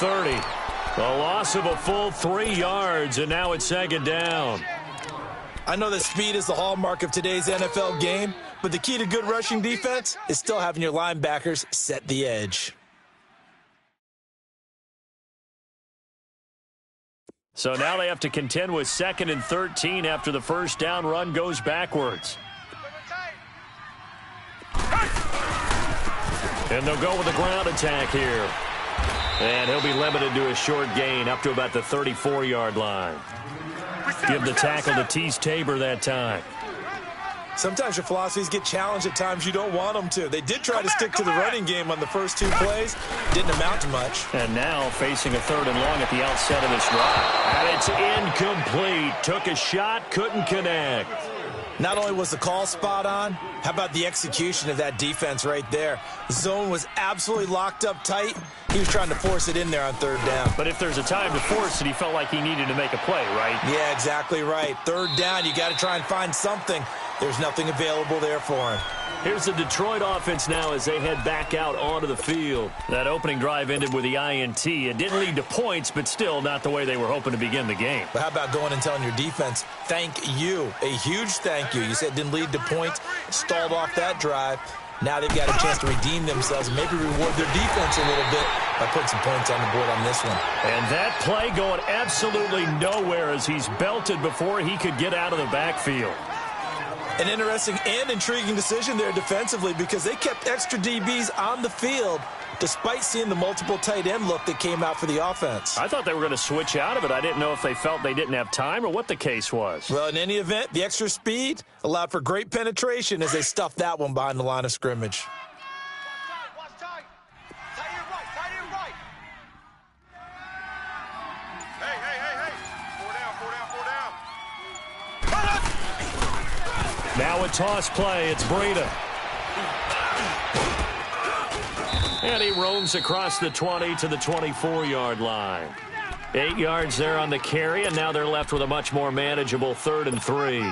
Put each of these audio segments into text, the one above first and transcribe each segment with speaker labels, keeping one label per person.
Speaker 1: 30. A loss of a full 3 yards, and now it's second down.
Speaker 2: I know that speed is the hallmark of today's NFL game, but the key to good rushing defense is still having your linebackers set the edge.
Speaker 1: So now they have to contend with 2nd and 13 after the first down run goes backwards. And they'll go with a ground attack here. And he'll be limited to a short gain up to about the 34-yard line. Give the tackle to Tease Tabor that time.
Speaker 2: Sometimes your philosophies get challenged at times you don't want them to. They did try to stick to the running game on the first 2 plays. Didn't amount to much.
Speaker 1: And now facing a 3rd and long at the outset of this drive. And it's incomplete. Took a shot, couldn't connect.
Speaker 2: Not only was the call spot on, how about the execution of that defense right there? The zone was absolutely locked up tight. He was trying to force it in there on 3rd down.
Speaker 1: But if there's a time to force it, he felt like he needed to make a play, right?
Speaker 2: Yeah, exactly right. 3rd down, you got to try and find something. There's nothing available there for him.
Speaker 1: Here's the Detroit offense now as they head back out onto the field. That opening drive ended with the INT. It didn't lead to points, but still not the way they were hoping to begin the game.
Speaker 2: But how about going and telling your defense, thank you, a huge thank you. You said it didn't lead to points, stalled off that drive. Now they've got a chance to redeem themselves and maybe reward their defense a little bit by putting some points on the board on this one.
Speaker 1: And that play going absolutely nowhere as he's belted before he could get out of the backfield.
Speaker 2: An interesting and intriguing decision there defensively because they kept extra DBs on the field despite seeing the multiple tight end look that came out for the offense.
Speaker 1: I thought they were going to switch out of it. I didn't know if they felt they didn't have time or what the case was.
Speaker 2: Well, in any event, the extra speed allowed for great penetration as they stuffed that one behind the line of scrimmage.
Speaker 1: Now a toss play. It's Breida. And he roams across the 20 to the 24-yard line. 8 yards there on the carry, and now they're left with a much more manageable 3rd and 3.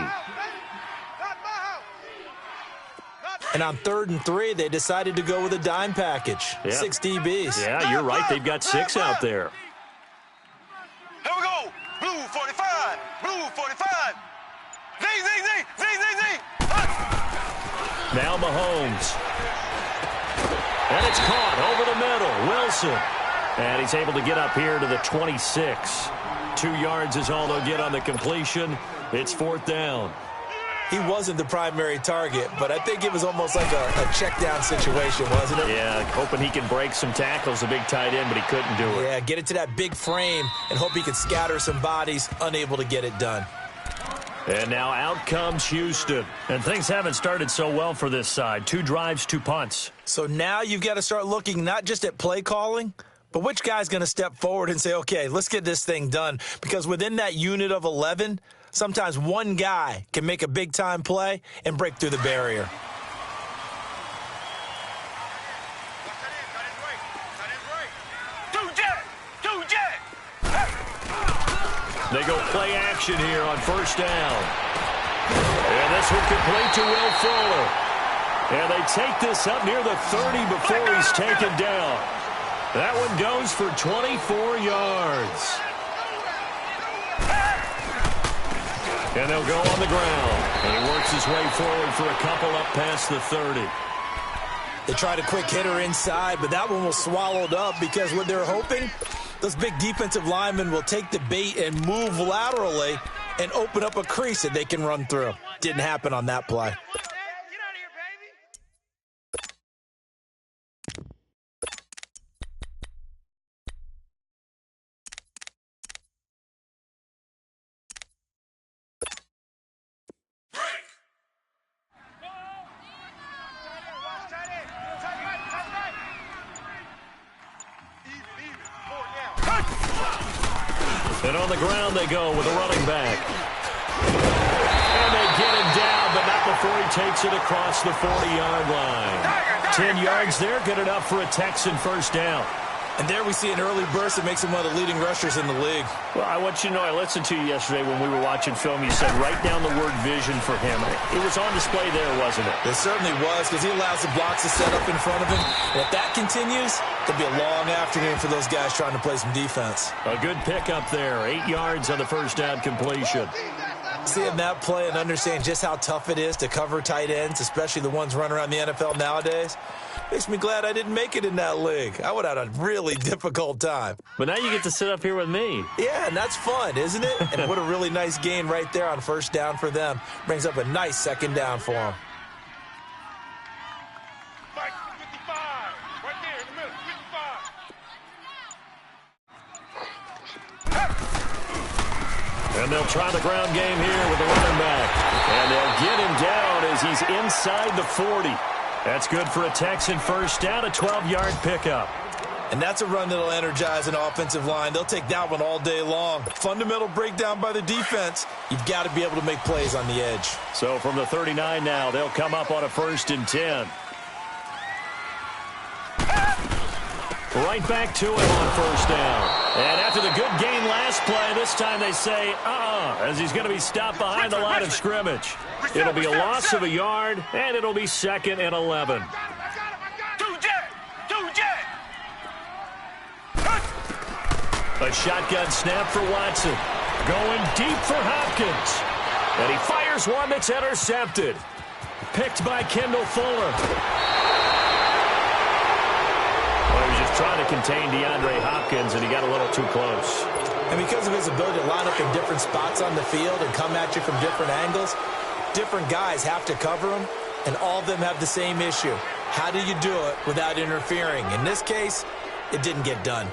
Speaker 2: And on 3rd and 3, they decided to go with a dime package. Yep. 6 DBs.
Speaker 1: Yeah, you're right. They've got 6 out there.
Speaker 3: Here we go. Blue 45. Blue 45. Z.
Speaker 1: Now Mahomes. And it's caught over the middle. Wilson. And he's able to get up here to the 26. 2 yards is all they'll get on the completion. It's 4th down.
Speaker 2: He wasn't the primary target, but I think it was almost like a check-down situation, wasn't it?
Speaker 1: Yeah, hoping he can break some tackles, a big tight end, but he couldn't do it.
Speaker 2: Yeah, get it to that big frame and hope he could scatter some bodies, unable to get it done.
Speaker 1: And now out comes Houston. And things haven't started so well for this side. 2 drives, 2 punts.
Speaker 2: So now you've got to start looking not just at play calling, but which guy's going to step forward and say, okay, let's get this thing done. Because within that unit of 11, sometimes one guy can make a big-time play and break through the barrier.
Speaker 1: They go play action here on 1st down. And this one complete to Will Fuller. And they take this up near the 30 before he's taken down. That one goes for 24 yards. And they'll go on the ground. And he works his way forward for a couple up past the 30.
Speaker 2: They tried a quick hitter inside, but that one was swallowed up because what they're hoping, those big defensive linemen will take the bait and move laterally and open up a crease that they can run through. Didn't happen on that play.
Speaker 1: And on the ground they go with a running back. And they get him down, but not before he takes it across the 40-yard line. 10 yards there, good enough for a Texan 1st down.
Speaker 2: And there we see an early burst that makes him one of the leading rushers in the league.
Speaker 1: Well, I want you to know, I listened to you yesterday when we were watching film. You said write down the word vision for him. It was on display there, wasn't it?
Speaker 2: It certainly was, because he allows the blocks to set up in front of him. And if that continues, it'll be a long afternoon for those guys trying to play some defense.
Speaker 1: A good pickup there. 8 yards on the first down completion.
Speaker 2: Seeing that play and understanding just how tough it is to cover tight ends, especially the ones running around the NFL nowadays, makes me glad I didn't make it in that league. I would have had a really difficult time.
Speaker 1: But now you get to sit up here with me.
Speaker 2: Yeah, and that's fun, isn't it? And what a really nice gain right there on first down for them. Brings up a nice second down for them.
Speaker 3: Mike, 55. Right there in the middle, 55.
Speaker 1: And they'll try the ground game here with the running back. And they'll get him down as he's inside the 40. That's good for a Texan first down, a 12-yard pickup.
Speaker 2: And that's a run that'll energize an offensive line. They'll take that one all day long. Fundamental breakdown by the defense. You've got to be able to make plays on the edge.
Speaker 1: So from the 39 now, they'll come up on a 1st and 10. Right back to him on first down. And after the good gain last play, this time they say, as he's going to be stopped behind the line of scrimmage. It'll be a loss of a yard, and it'll be 2nd and 11. A shotgun snap for Watson. Going deep for Hopkins. And he fires one that's intercepted. Picked by Kendall Fuller. Well, he was just trying to contain DeAndre Hopkins, and he got a little too close.
Speaker 2: And because of his ability to line up in different spots on the field and come at you from different angles, different guys have to cover him, and all of them have the same issue. How do you do it without interfering? In this case, it didn't get done.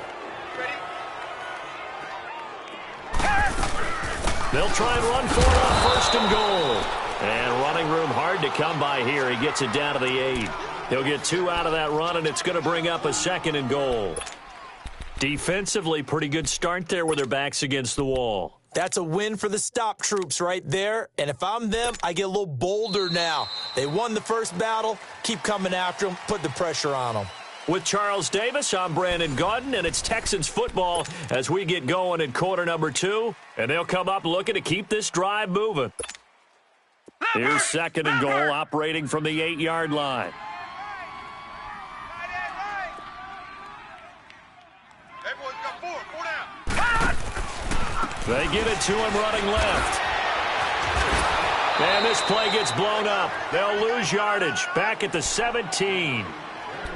Speaker 1: They'll try and run for it on 1st and goal. And running room hard to come by here. He gets it down to the 8. He'll get 2 out of that run, and it's going to bring up a 2nd and goal. Defensively, pretty good start there with their backs against the wall.
Speaker 2: That's a win for the stop troops right there. And if I'm them, I get a little bolder now. They won the first battle. Keep coming after them. Put the pressure on them.
Speaker 1: With Charles Davis, I'm Brandon Gaudin, and it's Texans football as we get going in quarter number 2. And they'll come up looking to keep this drive moving. Here's 2nd and goal, operating from the 8-yard line. They get it to him running left. And this play gets blown up. They'll lose yardage back at the 17.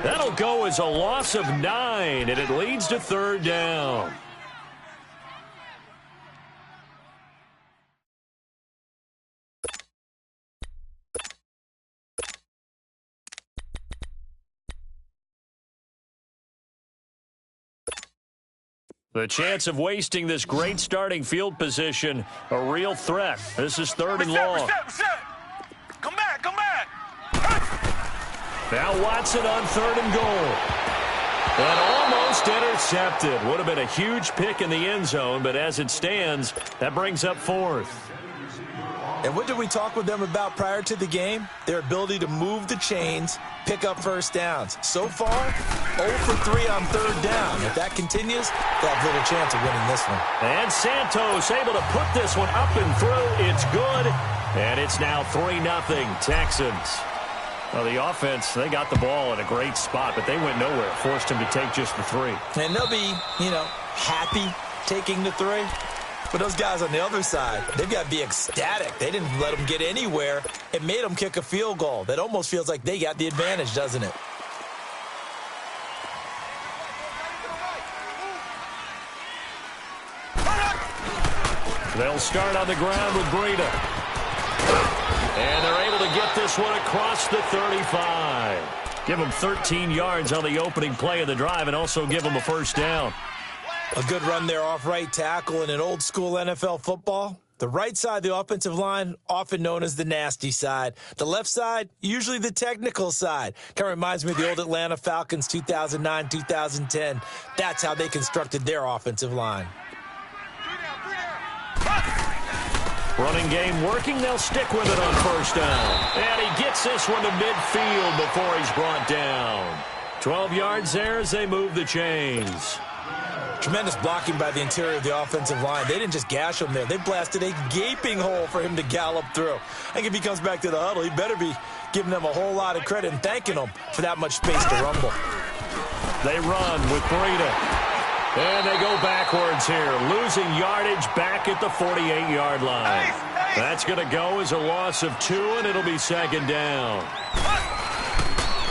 Speaker 1: That'll go as a loss of 9, and it leads to 3rd down. The chance of wasting this great starting field position, a real threat. This is 3rd and long.
Speaker 3: Come back, come back.
Speaker 1: Now Watson on 3rd and goal. And almost intercepted. Would have been a huge pick in the end zone, but as it stands, that brings up 4th.
Speaker 2: And what did we talk with them about prior to the game? Their ability to move the chains, pick up first downs. So far, 0 for 3 on 3rd down. If that continues, they'll have little chance of winning this one.
Speaker 1: And Santos able to put this one up and through. It's good. And it's now 3-0 Texans. Well, the offense, they got the ball in a great spot, but they went nowhere. Forced him to take just the 3.
Speaker 2: And they'll be, happy taking the 3. But those guys on the other side, they've got to be ecstatic. They didn't let them get anywhere. It made them kick a field goal. That almost feels like they got the advantage, doesn't it?
Speaker 1: They'll start on the ground with Breida. And they're able to get this one across the 35. Give them 13 yards on the opening play of the drive and also give them a 1st down.
Speaker 2: A good run there off right tackle in an old-school NFL football. The right side of the offensive line, often known as the nasty side. The left side, usually the technical side. Kind of reminds me of the old Atlanta Falcons 2009, 2010. That's how they constructed their offensive line.
Speaker 1: Running game working. They'll stick with it on 1st down. And he gets this one to midfield before he's brought down. 12 yards there as they move the chains.
Speaker 2: Tremendous blocking by the interior of the offensive line. They didn't just gash him there. They blasted a gaping hole for him to gallop through. I think if he comes back to the huddle, he better be giving them a whole lot of credit and thanking them for that much space to rumble.
Speaker 1: They run with Breida. And they go backwards here, losing yardage back at the 48-yard line. That's going to go as a loss of 2, and it'll be second down.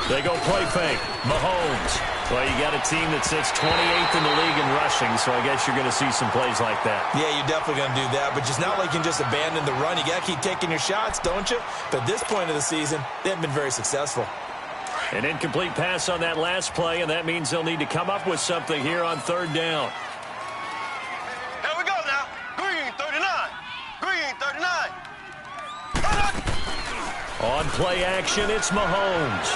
Speaker 1: They go play fake. Mahomes. Well, you got a team that sits 28th in the league in rushing, so I guess you're going to see some plays like that.
Speaker 2: Yeah, you're definitely going to do that, but just not like you can just abandon the run. You got to keep taking your shots, don't you? But at this point of the season, they haven't been very successful.
Speaker 1: An incomplete pass on that last play, and that means they'll need to come up with something here on third down.
Speaker 3: Here we go now. Green 39. Green 39.
Speaker 1: On play action, it's Mahomes.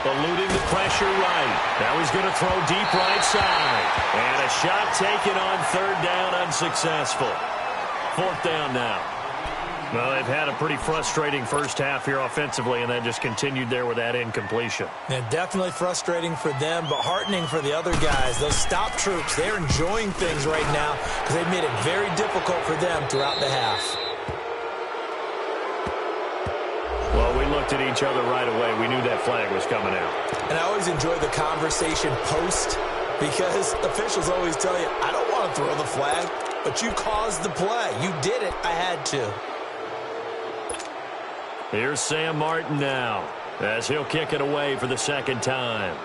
Speaker 1: Eluding the pressure right. Now he's going to throw deep right side. And a shot taken on third down, unsuccessful. Fourth down now. Well, they've had a pretty frustrating first half here offensively, and then just continued there with that incompletion.
Speaker 2: Yeah, definitely frustrating for them, but heartening for the other guys. Those stop troops, they're enjoying things right now because they've made it very difficult for them throughout the half.
Speaker 1: Well, we looked at each other right away. We knew that flag was coming out.
Speaker 2: And I always enjoy the conversation post because officials always tell you, I don't want to throw the flag, but you caused the play. You did it. I had to.
Speaker 1: Here's Sam Martin now as he'll kick it away for the second time.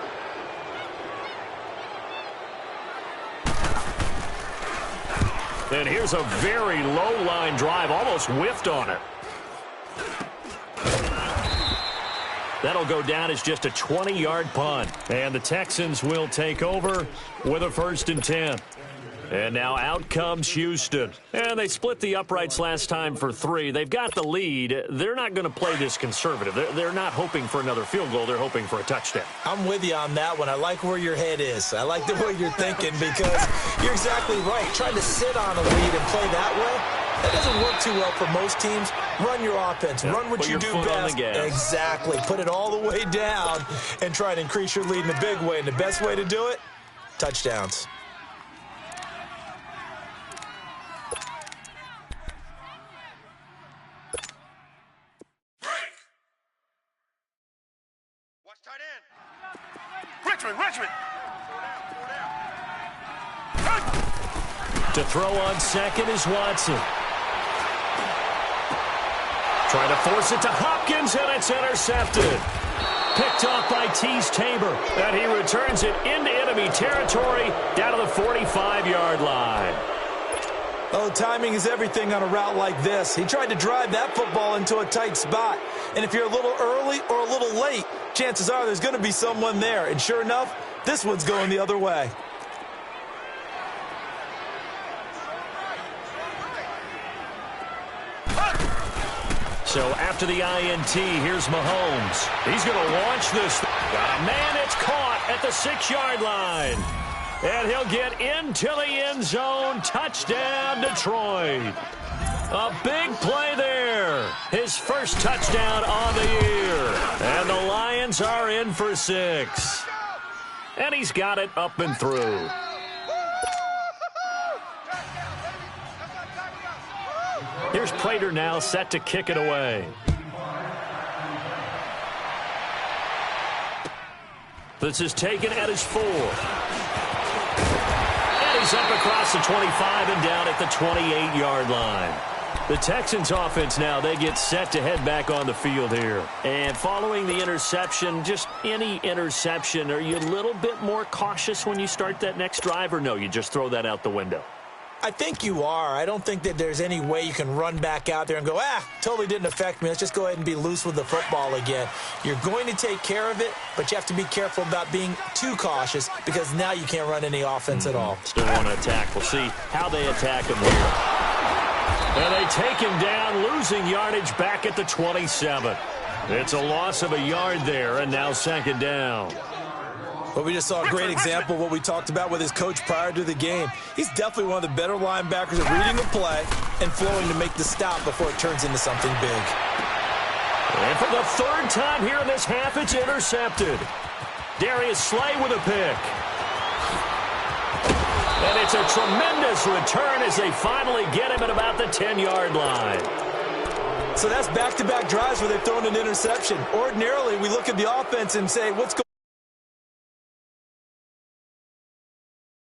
Speaker 1: And here's a very low line drive, almost whiffed on it. That'll go down as just a 20-yard punt. And the Texans will take over with a 1st and 10. And now out comes Houston. And they split the uprights last time for 3. They've got the lead. They're not going to play this conservative. They're not hoping for another field goal. They're hoping for a touchdown.
Speaker 2: I'm with you on that one. I like where your head is. I like the way you're thinking because you're exactly right. Trying to sit on a lead and play that way, that doesn't work too well for most teams. Run your offense. Run what you do best. Exactly. Put it all the way down and try to increase your lead in a big way. And the best way to do it, touchdowns.
Speaker 3: Richmond.
Speaker 1: To throw on second is Watson. Trying to force it to Hopkins, and it's intercepted. Picked off by Teez Tabor, and he returns it into enemy territory down to the 45-yard line.
Speaker 2: Oh, timing is everything on a route like this. He tried to drive that football into a tight spot. And if you're a little early or a little late, chances are there's going to be someone there. And sure enough, this one's going the other way.
Speaker 1: So after the INT, here's Mahomes. He's going to launch this. Got a man, it's caught at the 6-yard line. And he'll get into the end zone. Touchdown, Detroit. A big play there. His first touchdown on the year. And the Lions are in for 6. And he's got it up and through. Here's Prater now set to kick it away. This is taken at his 4. And he's up across the 25 and down at the 28-yard line. The Texans offense now, they get set to head back on the field here. And following the interception, just any interception, are you a little bit more cautious when you start that next drive, or no, you just throw that out the window?
Speaker 2: I think you are. I don't think that there's any way you can run back out there and go, totally didn't affect me. Let's just go ahead and be loose with the football again. You're going to take care of it, but you have to be careful about being too cautious because now you can't run any offense at all.
Speaker 1: Still want to attack. We'll see how they attack him here. And they take him down, losing yardage back at the 27. It's a loss of a yard there, and now second down.
Speaker 2: Well, we just saw a great example of what we talked about with his coach prior to the game. He's definitely one of the better linebackers at reading the play and flowing to make the stop before it turns into something big.
Speaker 1: And for the third time here in this half, it's intercepted. Darius Slay with a pick. And it's a tremendous return as they finally get him at about the 10-yard line.
Speaker 2: So that's back-to-back drives where they've thrown an interception. Ordinarily, we look at the offense and say, what's going on?